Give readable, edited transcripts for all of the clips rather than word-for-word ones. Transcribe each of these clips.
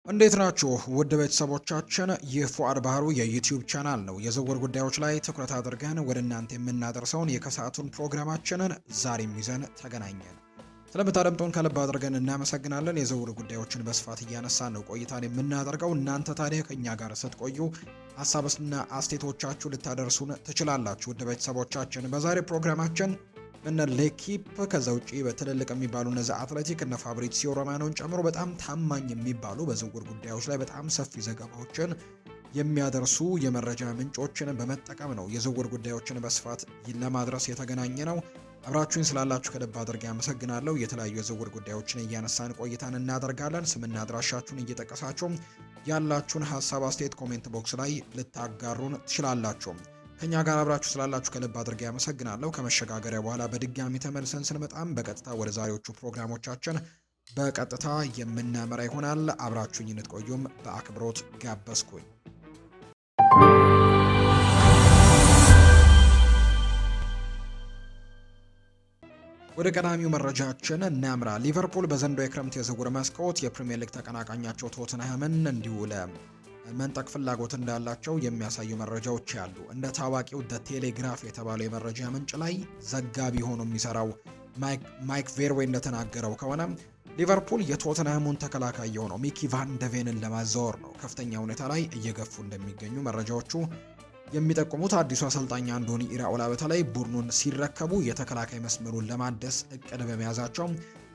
እንዴት ናችሁ ውድ ቤተሰቦቻችን? ይህ ፉአድ ባህሩ የዩቲዩብ ቻናል ነው። የዝውውር ጉዳዮች ላይ ትኩረት አድርገን ወደ እናንተ የምናደርሰውን የከሰዓቱን ፕሮግራማችንን ዛሬም ይዘን ተገናኘን። ስለምታደምጡን ከልብ አድርገን እናመሰግናለን። የዝውውር ጉዳዮችን በስፋት እያነሳን ነው ቆይታን የምናደርገው። እናንተ ታዲያ ከእኛ ጋር ስትቆዩ ሀሳብና አስተያየቶቻችሁ ልታደርሱን ትችላላችሁ። ውድ ቤተሰቦቻችን በዛሬ ፕሮግራማችን እነ ሌኪፕ ከዛ ውጪ በትልልቅ የሚባሉ እነዚህ አትሌቲክ እነ ፋብሪዚዮ ሮማኖን ጨምሮ በጣም ታማኝ የሚባሉ በዝውውር ጉዳዮች ላይ በጣም ሰፊ ዘገባዎችን የሚያደርሱ የመረጃ ምንጮችን በመጠቀም ነው የዝውውር ጉዳዮችን በስፋት ለማድረስ የተገናኘ ነው። አብራችሁኝ ስላላችሁ ከልብ አድርጌ አመሰግናለሁ። የተለያዩ የዝውውር ጉዳዮችን እያነሳን ቆይታን እናደርጋለን። ስምና አድራሻችሁን እየጠቀሳችሁ ያላችሁን ሀሳብ አስተያየት ኮሜንት ቦክስ ላይ ልታጋሩን ትችላላችሁ። ከኛ ጋር አብራችሁ ስላላችሁ ከልብ አድርጌ አመሰግናለሁ። ከመሸጋገሪያ በኋላ በድጋሚ ተመልሰን ስንመጣም በቀጥታ ወደ ዛሬዎቹ ፕሮግራሞቻችን በቀጥታ የምናመራ ይሆናል። አብራችሁኝ እንድትቆዩም በአክብሮት ጋበዝኩኝ። ወደ ቀዳሚው መረጃችን እናምራ። ሊቨርፑል በዘንድሮው የክረምት የዝውውር መስኮት የፕሪሚየር ሊግ ተቀናቃኛቸው ቶተንሃምን እንዲሁ መንጠቅ ፍላጎት እንዳላቸው የሚያሳዩ መረጃዎች ያሉ። እንደ ታዋቂው ደ ቴሌግራፍ የተባለው የመረጃ ምንጭ ላይ ዘጋቢ ሆኖ የሚሰራው ማይክ ቬርዌይ እንደተናገረው ከሆነ ሊቨርፑል የቶተንሃሙን ተከላካይ የሆነው ሚኪ ቫን ደቬንን ለማዛወር ነው ከፍተኛ ሁኔታ ላይ እየገፉ እንደሚገኙ መረጃዎቹ የሚጠቁሙት። አዲሱ አሰልጣኝ አንዶኒ ኢራኦላ በተለይ ቡድኑን ሲረከቡ የተከላካይ መስመሩን ለማደስ እቅድ በመያዛቸው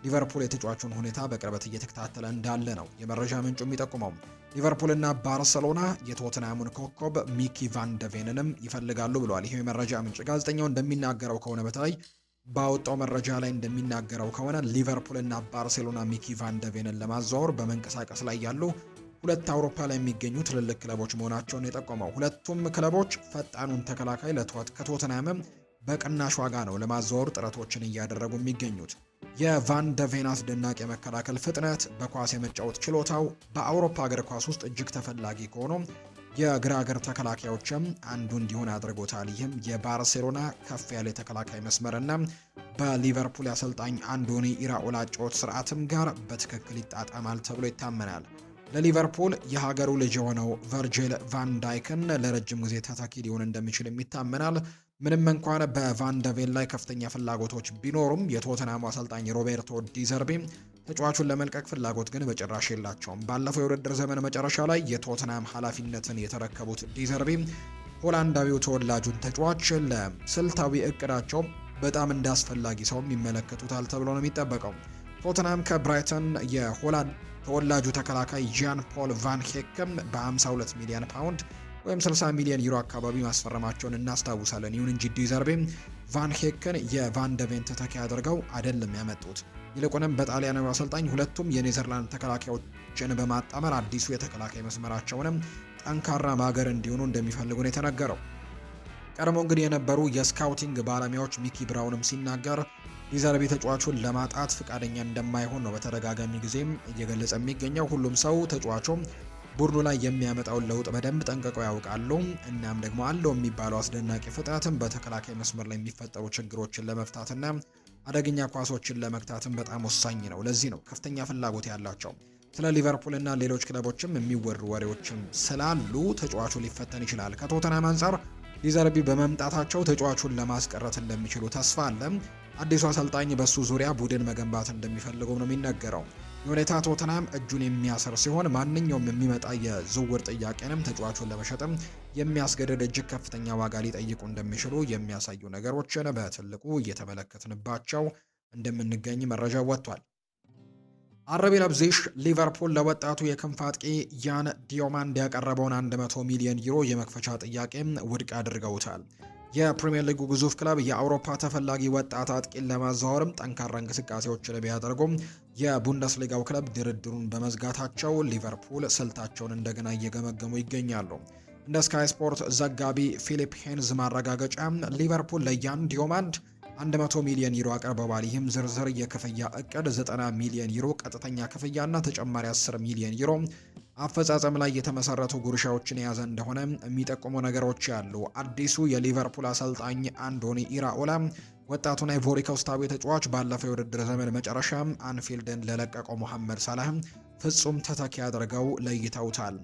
ሊቨርፑል የተጫዋቹን ሁኔታ በቅርበት እየተከታተለ እንዳለ ነው የመረጃ ምንጩ የሚጠቁመው። ሊቨርፑልና ባርሰሎና የቶተንሃሙን ኮከብ ሚኪ ቫን ደቬንንም ይፈልጋሉ ብለዋል ይሄ የመረጃ ምንጭ። ጋዜጠኛው እንደሚናገረው ከሆነ በተለይ ባወጣው መረጃ ላይ እንደሚናገረው ከሆነ ሊቨርፑልና ባርሴሎና ሚኪ ቫን ደቬንን ለማዘዋወር በመንቀሳቀስ ላይ ያሉ ሁለት አውሮፓ ላይ የሚገኙ ትልልቅ ክለቦች መሆናቸውን የጠቆመው። ሁለቱም ክለቦች ፈጣኑን ተከላካይ ከቶተንሃም በቅናሽ ዋጋ ነው ለማዘዋወር ጥረቶችን እያደረጉ የሚገኙት። የቫን ደቬን አስደናቂ የመከላከል ፍጥነት፣ በኳስ የመጫወት ችሎታው በአውሮፓ እግር ኳስ ውስጥ እጅግ ተፈላጊ ከሆኑ የግራ እግር ተከላካዮችም አንዱ እንዲሆን አድርጎታል። ይህም የባርሴሎና ከፍ ያለ የተከላካይ መስመርና በሊቨርፑል አሰልጣኝ አንዶኒ ኢራኦላ ጨዋታ ስርዓትም ጋር በትክክል ይጣጣማል ተብሎ ይታመናል። ለሊቨርፑል የሀገሩ ልጅ የሆነው ቨርጂል ቫን ዳይክን ለረጅም ጊዜ ተተኪ ሊሆን እንደሚችል ይታመናል። ምንም እንኳን በቫን ደቬን ላይ ከፍተኛ ፍላጎቶች ቢኖሩም የቶተንሃሙ አሰልጣኝ ሮቤርቶ ዲዘርቢ ተጫዋቹን ለመልቀቅ ፍላጎት ግን በጭራሽ የላቸውም። ባለፈው የውድድር ዘመን መጨረሻ ላይ የቶተንሃም ኃላፊነትን የተረከቡት ዲዘርቢ ሆላንዳዊው ተወላጁን ተጫዋች ለስልታዊ እቅዳቸው በጣም እንዳስፈላጊ ሰውም ይመለከቱታል ተብሎ ነው የሚጠበቀው። ቶተንሃም ከብራይተን የሆላንድ ተወላጁ ተከላካይ ጂያን ፖል ቫን ሄክም በ52 ሚሊዮን ፓውንድ ወይም 60 ሚሊዮን ዩሮ አካባቢ ማስፈረማቸውን እናስታውሳለን። ይሁን እንጂ ዲዘርቤ ቫን ሄክን የቫን ደቬን ተተኪ አድርገው አይደለም ያመጡት። ይልቁንም በጣሊያናዊ አሰልጣኝ ሁለቱም የኔዘርላንድ ተከላካዮችን በማጣመር አዲሱ የተከላካይ መስመራቸውንም ጠንካራ ማገር እንዲሆኑ እንደሚፈልጉ ነው የተነገረው። ቀድሞ እንግዲህ የነበሩ የስካውቲንግ ባለሙያዎች ሚኪ ብራውንም ሲናገር ዲዘርቤ ተጫዋቹን ለማጣት ፍቃደኛ እንደማይሆን ነው በተደጋጋሚ ጊዜም እየገለጸ የሚገኘው። ሁሉም ሰው ተጫዋቹም ቡድኑ ላይ የሚያመጣውን ለውጥ በደንብ ጠንቅቀው ያውቃሉ። እናም ደግሞ አለው የሚባለው አስደናቂ ፍጥነትም በተከላካይ መስመር ላይ የሚፈጠሩ ችግሮችን ለመፍታትና አደገኛ ኳሶችን ለመክታትም በጣም ወሳኝ ነው። ለዚህ ነው ከፍተኛ ፍላጎት ያላቸው። ስለ ሊቨርፑልና ሌሎች ክለቦችም የሚወሩ ወሬዎችም ስላሉ ተጫዋቹ ሊፈተን ይችላል። ከቶተንሃም አንጻር ዲዘርቢ በመምጣታቸው ተጫዋቹን ለማስቀረት እንደሚችሉ ተስፋ አለ። አዲሱ አሰልጣኝ በሱ ዙሪያ ቡድን መገንባት እንደሚፈልጉ ነው የሚነገረው። የሁኔታ ቶተንሃም እጁን የሚያስር ሲሆን ማንኛውም የሚመጣ የዝውውር ጥያቄንም ተጫዋቹን ለመሸጥም የሚያስገድድ እጅግ ከፍተኛ ዋጋ ሊጠይቁ እንደሚችሉ የሚያሳዩ ነገሮችን በትልቁ እየተመለከትንባቸው እንደምንገኝ መረጃ ወጥቷል። አረቢ ለብዚሽ ሊቨርፑል ለወጣቱ የክንፍ አጥቂ ያን ዲዮማንድ ያቀረበውን 100 ሚሊዮን ዩሮ የመክፈቻ ጥያቄ ውድቅ አድርገውታል። የፕሪሚየር ሊጉ ግዙፍ ክለብ የአውሮፓ ተፈላጊ ወጣት አጥቂን ለማዛወርም ጠንካራ እንቅስቃሴዎችን ቢያደርጉም የቡንደስሊጋው ክለብ ድርድሩን በመዝጋታቸው ሊቨርፑል ስልታቸውን እንደገና እየገመገሙ ይገኛሉ። እንደ ስካይ ስፖርት ዘጋቢ ፊሊፕ ሄንዝ ማረጋገጫ ሊቨርፑል ለያን ዲዮማንድ 100 ሚሊዮን ዩሮ አቅርበዋል። ይህም ዝርዝር የክፍያ እቅድ 90 ሚሊዮን ዩሮ ቀጥተኛ ክፍያና ተጨማሪ 10 ሚሊዮን ዩሮ አፈጻጸም ላይ የተመሰረቱ ጉርሻዎችን የያዘ እንደሆነ የሚጠቁሙ ነገሮች ያሉ። አዲሱ የሊቨርፑል አሰልጣኝ አንዶኒ ኢራኦላ ወጣቱን አይቮሪ ኮስታዊ ተጫዋች ባለፈው የውድድር ዘመን መጨረሻም አንፊልድን ለለቀቀው መሐመድ ሳላህም ፍጹም ተተኪ አድርገው ለይተውታል።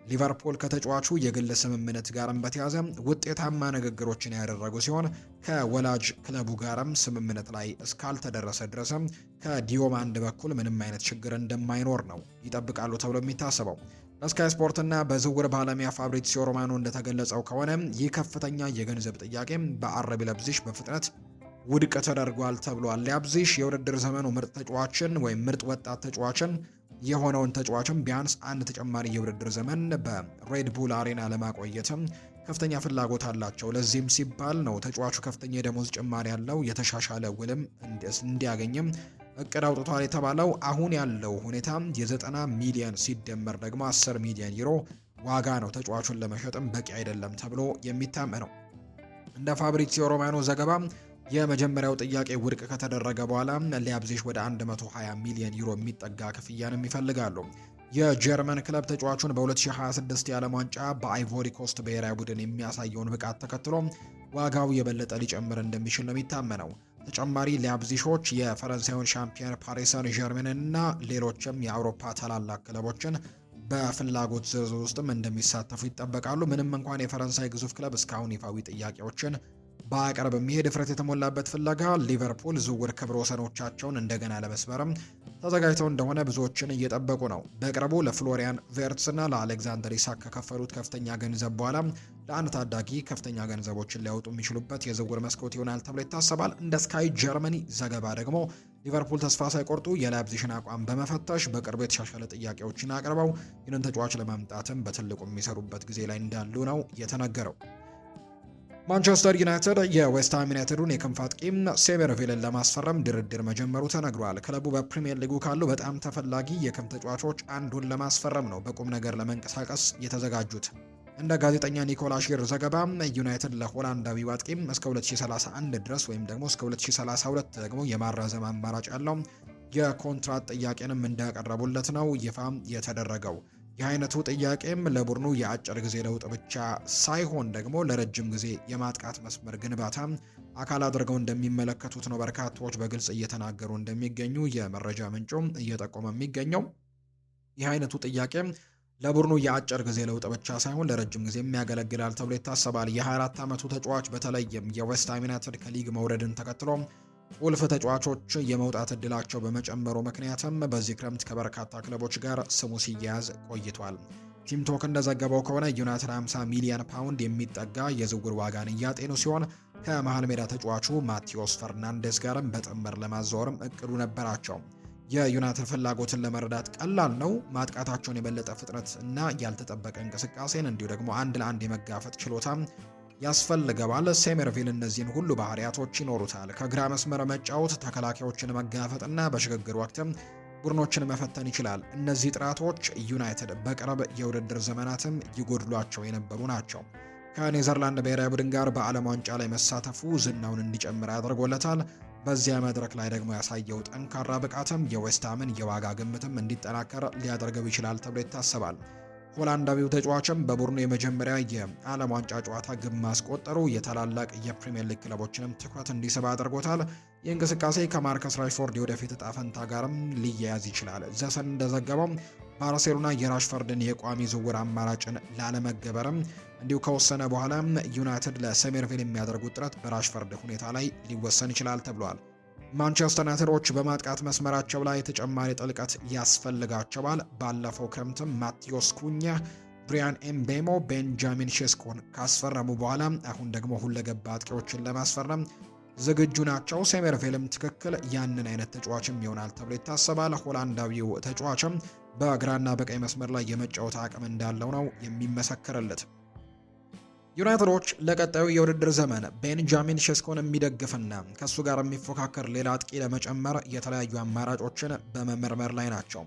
ሊቨርፑል ከተጫዋቹ የግል ስምምነት ጋርም በተያዘ ውጤታማ ንግግሮችን ያደረጉ ሲሆን ከወላጅ ክለቡ ጋርም ስምምነት ላይ እስካልተደረሰ ድረስም ከዲዮማንድ በኩል ምንም አይነት ችግር እንደማይኖር ነው ይጠብቃሉ ተብሎ የሚታሰበው። በስካይ ስፖርት እና በዝውውር ባለሙያ ፋብሪዚዮ ሮማኖ እንደተገለጸው ከሆነ ይህ ከፍተኛ የገንዘብ ጥያቄ በአረቢ ለብዚሽ በፍጥነት ውድቅ ተደርጓል ተብሏል። ሊያብዚሽ የውድድር ዘመኑ ምርጥ ተጫዋችን ወይም ምርጥ ወጣት ተጫዋችን የሆነውን ተጫዋችም ቢያንስ አንድ ተጨማሪ የውድድር ዘመን በሬድ ቡል አሬና ለማቆየትም ከፍተኛ ፍላጎት አላቸው። ለዚህም ሲባል ነው ተጫዋቹ ከፍተኛ የደሞዝ ጭማሪ ያለው የተሻሻለ ውልም እንዲያገኝም እቅድ አውጥቷል የተባለው። አሁን ያለው ሁኔታ የ90 ሚሊዮን ሲደመር ደግሞ 10 ሚሊዮን ዩሮ ዋጋ ነው ተጫዋቹን ለመሸጥም በቂ አይደለም ተብሎ የሚታመነው። እንደ ፋብሪዚዮ ሮማኖ ዘገባ የመጀመሪያው ጥያቄ ውድቅ ከተደረገ በኋላ ሊያብዚሽ ወደ 120 ሚሊዮን ዩሮ የሚጠጋ ክፍያንም ይፈልጋሉ። የጀርመን ክለብ ተጫዋቹን በ2026 የዓለም ዋንጫ በአይቮሪ ኮስት ብሔራዊ ቡድን የሚያሳየውን ብቃት ተከትሎ ዋጋው የበለጠ ሊጨምር እንደሚችል ነው የሚታመነው። ተጨማሪ ሊያብዚሾች የፈረንሳዩን ሻምፒዮን ፓሪስ ሰን ዠርሜንን እና ሌሎችም የአውሮፓ ታላላቅ ክለቦችን በፍላጎት ዝርዝር ውስጥም እንደሚሳተፉ ይጠበቃሉ። ምንም እንኳን የፈረንሳይ ግዙፍ ክለብ እስካሁን ይፋዊ ጥያቄዎችን በአቀርብ የሚሄድ ድፍረት የተሞላበት ፍለጋ ሊቨርፑል ዝውውር ክብረ ወሰኖቻቸውን እንደገና ለመስበርም ተዘጋጅተው እንደሆነ ብዙዎችን እየጠበቁ ነው። በቅርቡ ለፍሎሪያን ቬርትስ እና ለአሌክዛንደር ኢሳክ ከከፈሉት ከፍተኛ ገንዘብ በኋላ ለአንድ ታዳጊ ከፍተኛ ገንዘቦችን ሊያወጡ የሚችሉበት የዝውውር መስኮት ይሆናል ተብሎ ይታሰባል። እንደ ስካይ ጀርመኒ ዘገባ ደግሞ ሊቨርፑል ተስፋ ሳይቆርጡ የላይፕዚግን አቋም በመፈተሽ በቅርቡ የተሻሻለ ጥያቄዎችን አቅርበው ይህንን ተጫዋች ለማምጣትም በትልቁ የሚሰሩበት ጊዜ ላይ እንዳሉ ነው የተነገረው። ማንቸስተር ዩናይትድ የዌስትሃም ዩናይትዱን የክንፍ አጥቂ ሴሜርቪልን ለማስፈረም ድርድር መጀመሩ ተነግሯል። ክለቡ በፕሪሚየር ሊጉ ካሉ በጣም ተፈላጊ የክንፍ ተጫዋቾች አንዱን ለማስፈረም ነው በቁም ነገር ለመንቀሳቀስ የተዘጋጁት። እንደ ጋዜጠኛ ኒኮላ ሺር ዘገባ ዩናይትድ ለሆላንዳዊ አጥቂ እስከ 2031 ድረስ ወይም ደግሞ እስከ 2032 ደግሞ የማራዘም አማራጭ ያለው የኮንትራት ጥያቄንም እንዳቀረቡለት ነው ይፋ የተደረገው። የአይነቱ ጥያቄም ለቡድኑ የአጭር ጊዜ ለውጥ ብቻ ሳይሆን ደግሞ ለረጅም ጊዜ የማጥቃት መስመር ግንባታ አካል አድርገው እንደሚመለከቱት ነው በርካታዎች በግልጽ እየተናገሩ እንደሚገኙ የመረጃ ምንጩም እየጠቆመ የሚገኘው። ይህ አይነቱ ጥያቄ ለቡድኑ የአጭር ጊዜ ለውጥ ብቻ ሳይሆን ለረጅም ጊዜ የሚያገለግላል ተብሎ ይታሰባል። የ24 ዓመቱ ተጫዋች በተለይም የዌስትሃም ዩናይትድ ከሊግ መውረድን ተከትሎ ቁልፍ ተጫዋቾች የመውጣት እድላቸው በመጨመሩ ምክንያትም በዚህ ክረምት ከበርካታ ክለቦች ጋር ስሙ ሲያያዝ ቆይቷል። ቲም ቶክ እንደዘገበው ከሆነ ዩናይትድ 50 ሚሊዮን ፓውንድ የሚጠጋ የዝውውር ዋጋን እያጤኑ ሲሆን ከመሃል ሜዳ ተጫዋቹ ማቴዎስ ፈርናንዴስ ጋርም በጥምር ለማዛወርም እቅዱ ነበራቸው። የዩናይትድ ፍላጎትን ለመረዳት ቀላል ነው። ማጥቃታቸውን የበለጠ ፍጥነት እና ያልተጠበቀ እንቅስቃሴን እንዲሁ ደግሞ አንድ ለአንድ የመጋፈጥ ችሎታ ያስፈልገዋል። ሴሜርቪል እነዚህን ሁሉ ባህሪያቶች ይኖሩታል። ከግራ መስመር መጫወት፣ ተከላካዮችን መጋፈጥና በሽግግር ወቅትም ቡድኖችን መፈተን ይችላል። እነዚህ ጥራቶች ዩናይትድ በቅርብ የውድድር ዘመናትም ይጎድሏቸው የነበሩ ናቸው። ከኔዘርላንድ ብሔራዊ ቡድን ጋር በዓለም ዋንጫ ላይ መሳተፉ ዝናውን እንዲጨምር ያደርጎለታል። በዚያ መድረክ ላይ ደግሞ ያሳየው ጠንካራ ብቃትም የዌስትሃምን የዋጋ ግምትም እንዲጠናከር ሊያደርገው ይችላል ተብሎ ይታሰባል። ሆላንዳዊው ተጫዋችም በቡድኑ የመጀመሪያ የዓለም ዋንጫ ጨዋታ ግብ ማስቆጠሩ የታላላቅ የፕሪሚየር ሊግ ክለቦችንም ትኩረት እንዲስብ አድርጎታል። ይህ እንቅስቃሴ ከማርከስ ራሽፎርድ የወደፊት እጣ ፈንታ ጋርም ሊያያዝ ይችላል። ዘሰን እንደዘገበው ባርሴሎና የራሽፎርድን የቋሚ ዝውውር አማራጭን ላለመገበርም እንዲሁ ከወሰነ በኋላ ዩናይትድ ለሴሜርቪል የሚያደርጉት ጥረት በራሽፎርድ ሁኔታ ላይ ሊወሰን ይችላል ተብሏል። ማንቸስተር ዩናይትዶች በማጥቃት መስመራቸው ላይ ተጨማሪ ጥልቀት ያስፈልጋቸዋል። ባለፈው ክረምትም ማቴዎስ ኩኛ፣ ብሪያን ኤምቤሞ፣ ቤንጃሚን ሼስኮን ካስፈረሙ በኋላ አሁን ደግሞ ሁለገብ አጥቂዎችን ለማስፈረም ዝግጁ ናቸው። ሴሜርቪልም ትክክል ያንን አይነት ተጫዋችም ይሆናል ተብሎ ይታሰባል። ሆላንዳዊው ተጫዋችም በግራና በቀኝ መስመር ላይ የመጫወት አቅም እንዳለው ነው የሚመሰከርለት። ዩናይትዶች ለቀጣዩ የውድድር ዘመን ቤንጃሚን ሼስኮን የሚደግፍና ከሱ ጋር የሚፎካከር ሌላ አጥቂ ለመጨመር የተለያዩ አማራጮችን በመመርመር ላይ ናቸው።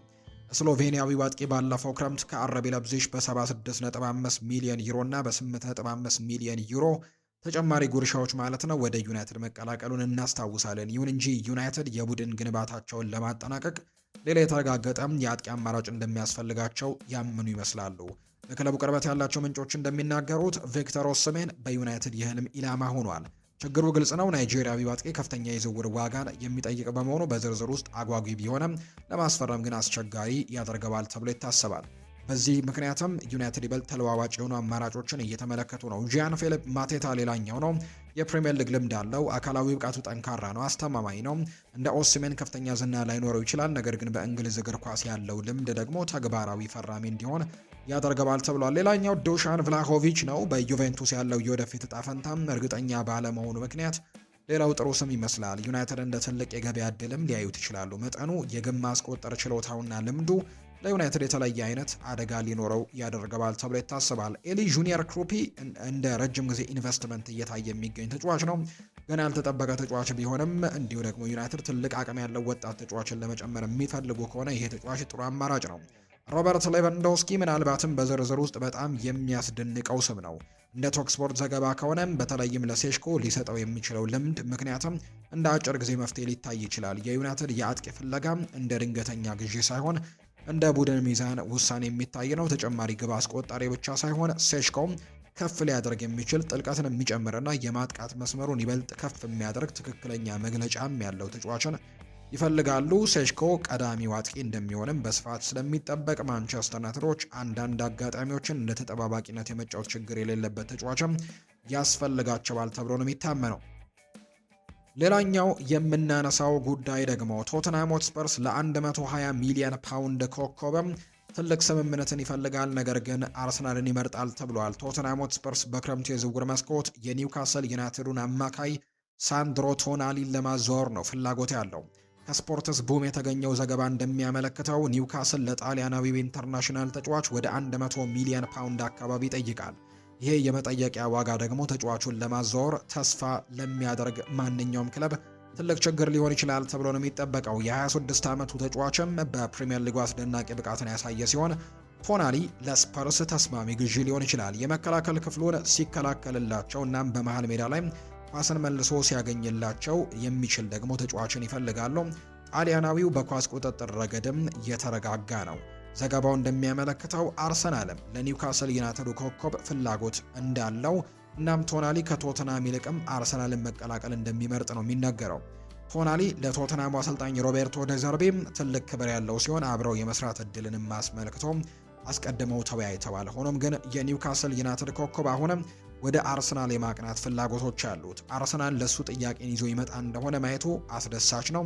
ስሎቬኒያዊው አጥቂ ባለፈው ክረምት ከአረቢ ለብዚሽ በ76.5 ሚሊዮን ዩሮ እና በ8.5 ሚሊዮን ዩሮ ተጨማሪ ጉርሻዎች ማለት ነው ወደ ዩናይትድ መቀላቀሉን እናስታውሳለን። ይሁን እንጂ ዩናይትድ የቡድን ግንባታቸውን ለማጠናቀቅ ሌላ የተረጋገጠ የአጥቂ አማራጭ እንደሚያስፈልጋቸው ያምኑ ይመስላሉ። ለክለቡ ቅርበት ያላቸው ምንጮች እንደሚናገሩት ቪክተር ኦስሜን በዩናይትድ የህልም ኢላማ ሆኗል። ችግሩ ግልጽ ነው። ናይጄሪያዊ አጥቂ ከፍተኛ የዝውውር ዋጋን የሚጠይቅ በመሆኑ በዝርዝር ውስጥ አጓጊ ቢሆንም ለማስፈረም ግን አስቸጋሪ ያደርገዋል ተብሎ ይታሰባል። በዚህ ምክንያትም ዩናይትድ ይበልጥ ተለዋዋጭ የሆኑ አማራጮችን እየተመለከቱ ነው። ጂያን ፊሊፕ ማቴታ ሌላኛው ነው። የፕሪሚየር ሊግ ልምድ አለው። አካላዊ ብቃቱ ጠንካራ ነው፣ አስተማማኝ ነው። እንደ ኦሲሜን ከፍተኛ ዝና ላይኖረው ይችላል፣ ነገር ግን በእንግሊዝ እግር ኳስ ያለው ልምድ ደግሞ ተግባራዊ ፈራሚ እንዲሆን ያደርገዋል ተብሏል። ሌላኛው ዱሻን ቭላሆቪች ነው። በዩቬንቱስ ያለው የወደፊት እጣ ፈንታም እርግጠኛ ባለመሆኑ ምክንያት ሌላው ጥሩ ስም ይመስላል። ዩናይትድ እንደ ትልቅ የገበያ እድልም ሊያዩት ይችላሉ። መጠኑ፣ የግብ ማስቆጠር ችሎታውና ልምዱ ለዩናይትድ የተለየ አይነት አደጋ ሊኖረው ያደርገዋል ተብሎ ይታሰባል። ኤሊ ጁኒየር ክሩፒ እንደ ረጅም ጊዜ ኢንቨስትመንት እየታየ የሚገኝ ተጫዋች ነው። ገና ያልተጠበቀ ተጫዋች ቢሆንም እንዲሁ ደግሞ ዩናይትድ ትልቅ አቅም ያለው ወጣት ተጫዋችን ለመጨመር የሚፈልጉ ከሆነ ይሄ ተጫዋች ጥሩ አማራጭ ነው። ሮበርት ሌቫንዶስኪ ምናልባትም በዝርዝር ውስጥ በጣም የሚያስደንቀው ስም ነው። እንደ ቶክስፖርት ዘገባ ከሆነም በተለይም ለሴሽኮ ሊሰጠው የሚችለው ልምድ ምክንያትም እንደ አጭር ጊዜ መፍትሄ ሊታይ ይችላል። የዩናይትድ የአጥቂ ፍለጋ እንደ ድንገተኛ ግዢ ሳይሆን እንደ ቡድን ሚዛን ውሳኔ የሚታይ ነው። ተጨማሪ ግብ አስቆጣሪ ብቻ ሳይሆን ሴሽኮም ከፍ ሊያደርግ የሚችል ጥልቀትን የሚጨምርና የማጥቃት መስመሩን ይበልጥ ከፍ የሚያደርግ ትክክለኛ መግለጫም ያለው ተጫዋችን ይፈልጋሉ። ሴሽኮ ቀዳሚው አጥቂ እንደሚሆንም በስፋት ስለሚጠበቅ ማንቸስተር ዩናይትዶች አንዳንድ አጋጣሚዎችን እንደ ተጠባባቂነት የመጫወት ችግር የሌለበት ተጫዋችም ያስፈልጋቸዋል ተብሎ ነው የሚታመነው። ሌላኛው የምናነሳው ጉዳይ ደግሞ ቶተንሃም ሆትስፐርስ ለ120 ሚሊዮን ፓውንድ ኮከብም ትልቅ ስምምነትን ይፈልጋል፣ ነገር ግን አርሰናልን ይመርጣል ተብሏል። ቶተንሃም ሆትስፐርስ በክረምቱ የዝውውር መስኮት የኒውካስል ዩናይትዱን አማካይ ሳንድሮ ቶናሊን ለማዘዋወር ነው ፍላጎት ያለው። ከስፖርትስ ቡም የተገኘው ዘገባ እንደሚያመለክተው ኒውካስል ለጣሊያናዊው ኢንተርናሽናል ተጫዋች ወደ 100 ሚሊዮን ፓውንድ አካባቢ ይጠይቃል። ይሄ የመጠየቂያ ዋጋ ደግሞ ተጫዋቹን ለማዘዋወር ተስፋ ለሚያደርግ ማንኛውም ክለብ ትልቅ ችግር ሊሆን ይችላል ተብሎ ነው የሚጠበቀው። የ26 ዓመቱ ተጫዋችም በፕሪሚየር ሊጉ አስደናቂ ብቃትን ያሳየ ሲሆን ቶናሊ ለስፐርስ ተስማሚ ግዢ ሊሆን ይችላል። የመከላከል ክፍሉን ሲከላከልላቸው እናም በመሃል ሜዳ ላይ ኳስን መልሶ ሲያገኝላቸው የሚችል ደግሞ ተጫዋችን ይፈልጋሉ። ጣሊያናዊው በኳስ ቁጥጥር ረገድም የተረጋጋ ነው። ዘገባው እንደሚያመለክተው አርሰናልም ለኒውካስል ዩናይትድ ኮከብ ፍላጎት እንዳለው እናም ቶናሊ ከቶተናም ይልቅም አርሰናልን መቀላቀል እንደሚመርጥ ነው የሚነገረው። ቶናሊ ለቶተናሙ አሰልጣኝ ሮቤርቶ ደዘርቤም ትልቅ ክብር ያለው ሲሆን አብረው የመስራት እድልንም አስመልክቶ አስቀድመው ተወያይተዋል። ሆኖም ግን የኒውካስል ዩናይትድ ኮከብ አሁንም ወደ አርሰናል የማቅናት ፍላጎቶች አሉት። አርሰናል ለሱ ጥያቄን ይዞ ይመጣ እንደሆነ ማየቱ አስደሳች ነው።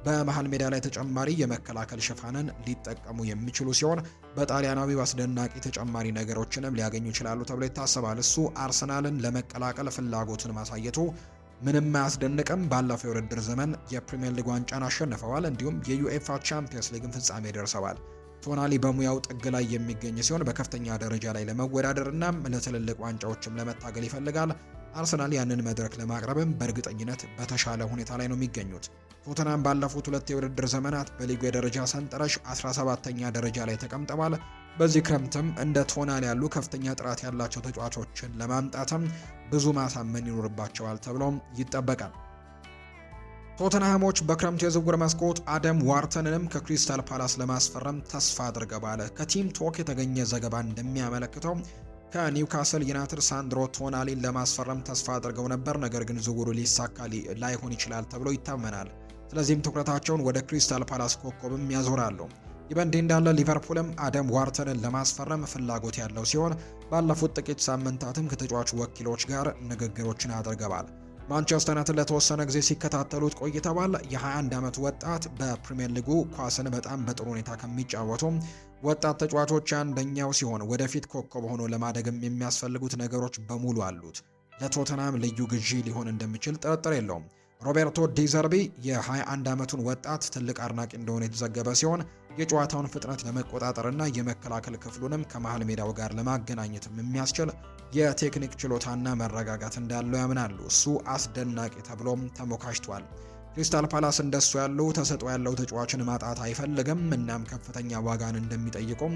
በመሃል ሜዳ ላይ ተጨማሪ የመከላከል ሽፋንን ሊጠቀሙ የሚችሉ ሲሆን በጣሊያናዊው አስደናቂ ተጨማሪ ነገሮችንም ሊያገኙ ይችላሉ ተብሎ ይታሰባል። እሱ አርሰናልን ለመቀላቀል ፍላጎትን ማሳየቱ ምንም አያስደንቅም። ባለፈው የውድድር ዘመን የፕሪሚየር ሊግ ዋንጫን አሸንፈዋል፣ እንዲሁም የዩኤፋ ቻምፒየንስ ሊግን ፍጻሜ ደርሰዋል። ቶናሊ በሙያው ጥግ ላይ የሚገኝ ሲሆን በከፍተኛ ደረጃ ላይ ለመወዳደርና ለትልልቅ ዋንጫዎችም ለመታገል ይፈልጋል። አርሰናል ያንን መድረክ ለማቅረብም በእርግጠኝነት በተሻለ ሁኔታ ላይ ነው የሚገኙት። ቶተናም ባለፉት ሁለት የውድድር ዘመናት በሊጉ የደረጃ ሰንጠረዥ 17ኛ ደረጃ ላይ ተቀምጠዋል። በዚህ ክረምትም እንደ ቶናሊ ያሉ ከፍተኛ ጥራት ያላቸው ተጫዋቾችን ለማምጣትም ብዙ ማሳመን ይኖርባቸዋል ተብሎም ይጠበቃል። ቶተንሃሞች በክረምቱ የዝውውር መስኮት አደም ዋርተንንም ከክሪስታል ፓላስ ለማስፈረም ተስፋ አድርገዋል። ከቲም ቶክ የተገኘ ዘገባ እንደሚያመለክተው ከኒውካስል ዩናይትድ ሳንድሮ ቶናሊን ለማስፈረም ተስፋ አድርገው ነበር፣ ነገር ግን ዝውውሩ ሊሳካ ላይሆን ይችላል ተብሎ ይታመናል። ስለዚህም ትኩረታቸውን ወደ ክሪስታል ፓላስ ኮከብም ያዞራሉ። ይህ በእንዲህ እንዳለ ሊቨርፑልም አደም ዋርተንን ለማስፈረም ፍላጎት ያለው ሲሆን ባለፉት ጥቂት ሳምንታትም ከተጫዋቹ ወኪሎች ጋር ንግግሮችን አድርገዋል። ማንቸስተር ዩናይትድ ለተወሰነ ጊዜ ሲከታተሉት ቆይተዋል። የ21 ዓመት ወጣት በፕሪሚየር ሊጉ ኳስን በጣም በጥሩ ሁኔታ ከሚጫወቱ ወጣት ተጫዋቾች አንደኛው ሲሆን ወደፊት ኮከብ ሆኖ ለማደግም የሚያስፈልጉት ነገሮች በሙሉ አሉት። ለቶተናም ልዩ ግዢ ሊሆን እንደሚችል ጥርጥር የለውም። ሮቤርቶ ዲዘርቢ የ21 ዓመቱን ወጣት ትልቅ አድናቂ እንደሆነ የተዘገበ ሲሆን የጨዋታውን ፍጥነት ለመቆጣጠርና የመከላከል ክፍሉንም ከመሃል ሜዳው ጋር ለማገናኘትም የሚያስችል የቴክኒክ ችሎታና መረጋጋት እንዳለው ያምናሉ። እሱ አስደናቂ ተብሎም ተሞካሽቷል። ክሪስታል ፓላስ እንደሱ ያለው ተሰጥኦ ያለው ተጫዋችን ማጣት አይፈልግም፣ እናም ከፍተኛ ዋጋን እንደሚጠይቁም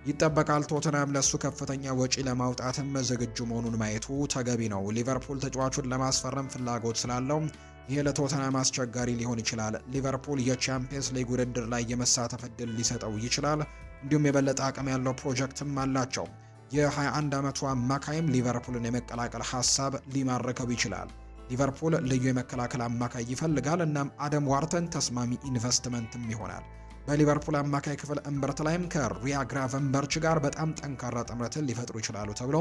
ይጠበቃል። ቶተናም ለሱ ከፍተኛ ወጪ ለማውጣትም ዝግጁ መሆኑን ማየቱ ተገቢ ነው። ሊቨርፑል ተጫዋቹን ለማስፈረም ፍላጎት ስላለው ይህ ለቶተናም አስቸጋሪ ሊሆን ይችላል። ሊቨርፑል የቻምፒየንስ ሊግ ውድድር ላይ የመሳተፍ እድል ሊሰጠው ይችላል። እንዲሁም የበለጠ አቅም ያለው ፕሮጀክትም አላቸው። የ21 ዓመቱ አማካይም ሊቨርፑልን የመቀላቀል ሀሳብ ሊማርከው ይችላል። ሊቨርፑል ልዩ የመከላከል አማካይ ይፈልጋል። እናም አደም ዋርተን ተስማሚ ኢንቨስትመንትም ይሆናል። በሊቨርፑል አማካይ ክፍል እምብርት ላይም ከሪያ ግራቨንበርች ጋር በጣም ጠንካራ ጥምረትን ሊፈጥሩ ይችላሉ ተብሎ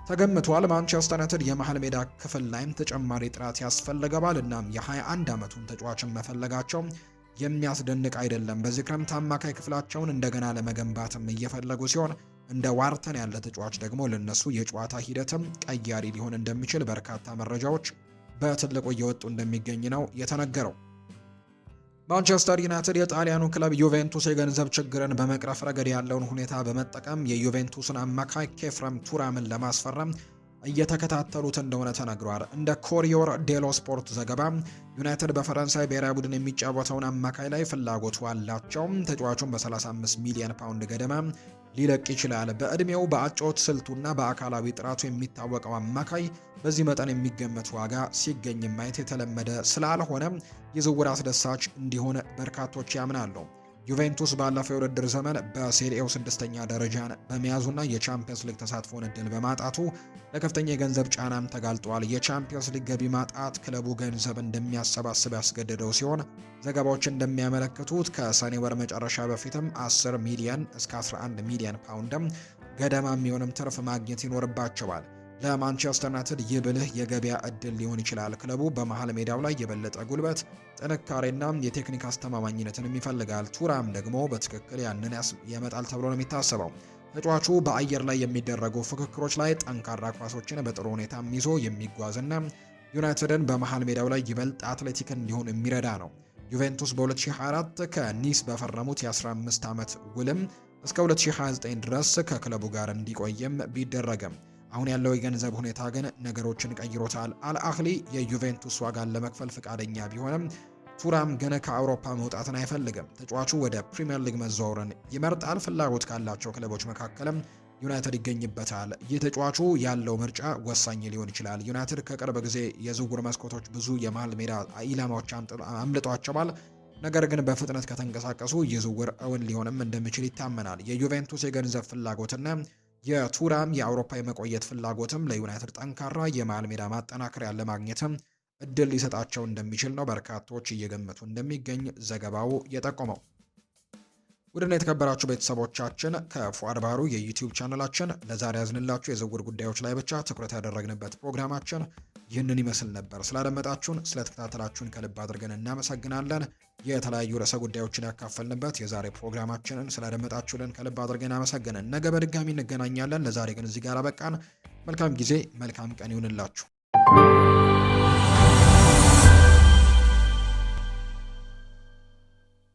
ተገምቷል። ማንቸስተር ዩናይትድ የመሃል ሜዳ ክፍል ላይም ተጨማሪ ጥራት ያስፈልገዋል። እናም የ21 ዓመቱን ተጫዋችን መፈለጋቸው የሚያስደንቅ አይደለም። በዚህ ክረምት አማካይ ክፍላቸውን እንደገና ለመገንባትም እየፈለጉ ሲሆን እንደ ዋርተን ያለ ተጫዋች ደግሞ ለነሱ የጨዋታ ሂደትም ቀያሪ ሊሆን እንደሚችል በርካታ መረጃዎች በትልቁ እየወጡ እንደሚገኝ ነው የተነገረው። ማንቸስተር ዩናይትድ የጣሊያኑ ክለብ ዩቬንቱስ የገንዘብ ችግርን በመቅረፍ ረገድ ያለውን ሁኔታ በመጠቀም የዩቬንቱስን አማካይ ኬፍረም ቱራምን ለማስፈረም እየተከታተሉት እንደሆነ ተነግሯል። እንደ ኮሪዮር ዴሎ ስፖርት ዘገባ ዩናይትድ በፈረንሳይ ብሔራዊ ቡድን የሚጫወተውን አማካይ ላይ ፍላጎቱ አላቸው። ተጫዋቹን በ35 ሚሊዮን ፓውንድ ገደማ ሊለቅ ይችላል። በእድሜው በአጨዋወት ስልቱና በአካላዊ ጥራቱ የሚታወቀው አማካይ በዚህ መጠን የሚገመት ዋጋ ሲገኝ ማየት የተለመደ ስላልሆነ የዝውውር አስደሳች እንዲሆን በርካቶች ያምናሉ። ዩቬንቱስ ባለፈው የውድድር ዘመን በሴሪኤው 6ኛ ደረጃን በመያዙና የቻምፒየንስ ሊግ ተሳትፎን እድል በማጣቱ ለከፍተኛ የገንዘብ ጫናም ተጋልጧል። የቻምፒየንስ ሊግ ገቢ ማጣት ክለቡ ገንዘብ እንደሚያሰባስብ ያስገደደው ሲሆን ዘገባዎች እንደሚያመለክቱት ከሰኔ ወር መጨረሻ በፊትም 10 ሚሊዮን እስከ 11 ሚሊዮን ፓውንድም ገደማ የሚሆንም ትርፍ ማግኘት ይኖርባቸዋል። ለማንቸስተር ዩናይትድ ይህ ብልህ የገበያ እድል ሊሆን ይችላል። ክለቡ በመሃል ሜዳው ላይ የበለጠ ጉልበት፣ ጥንካሬና የቴክኒክ አስተማማኝነትንም ይፈልጋል። ቱራም ደግሞ በትክክል ያንን ያመጣል ተብሎ ነው የሚታሰበው። ተጫዋቹ በአየር ላይ የሚደረጉ ፍክክሮች ላይ ጠንካራ ኳሶችን በጥሩ ሁኔታ ይዞ የሚጓዝና ዩናይትድን በመሃል ሜዳው ላይ ይበልጥ አትሌቲክ እንዲሆን የሚረዳ ነው። ዩቬንቱስ በ2024 ከኒስ በፈረሙት የ15 ዓመት ውልም እስከ 2029 ድረስ ከክለቡ ጋር እንዲቆይም ቢደረግም አሁን ያለው የገንዘብ ሁኔታ ግን ነገሮችን ቀይሮታል። አልአህሊ የዩቬንቱስ ዋጋን ለመክፈል ፍቃደኛ ቢሆንም ቱራም ግን ከአውሮፓ መውጣትን አይፈልግም። ተጫዋቹ ወደ ፕሪሚየር ሊግ መዛወርን ይመርጣል። ፍላጎት ካላቸው ክለቦች መካከልም ዩናይትድ ይገኝበታል። ይህ ተጫዋቹ ያለው ምርጫ ወሳኝ ሊሆን ይችላል። ዩናይትድ ከቅርብ ጊዜ የዝውውር መስኮቶች ብዙ የመሃል ሜዳ ኢላማዎች አምልጧቸዋል። ነገር ግን በፍጥነት ከተንቀሳቀሱ የዝውውር እውን ሊሆንም እንደሚችል ይታመናል። የዩቬንቱስ የገንዘብ ፍላጎትና የቱራም የአውሮፓ የመቆየት ፍላጎትም ለዩናይትድ ጠንካራ የመሃል ሜዳ ማጠናከሪያ ለማግኘትም እድል ሊሰጣቸው እንደሚችል ነው በርካቶች እየገመቱ እንደሚገኝ ዘገባው የጠቆመው። ውድና የተከበራችሁ ቤተሰቦቻችን ከፉአድ ባህሩ የዩቲዩብ ቻናላችን ለዛሬ ያዝንላችሁ የዝውውር ጉዳዮች ላይ ብቻ ትኩረት ያደረግንበት ፕሮግራማችን ይህንን ይመስል ነበር። ስላደመጣችሁን፣ ስለተከታተላችሁን ከልብ አድርገን እናመሰግናለን። የተለያዩ ርዕሰ ጉዳዮችን ያካፈልንበት የዛሬ ፕሮግራማችንን ስላደመጣችሁልን ከልብ አድርገን አመሰግነን። ነገ በድጋሚ እንገናኛለን። ለዛሬ ግን እዚህ ጋር አበቃን። መልካም ጊዜ፣ መልካም ቀን ይሁንላችሁ።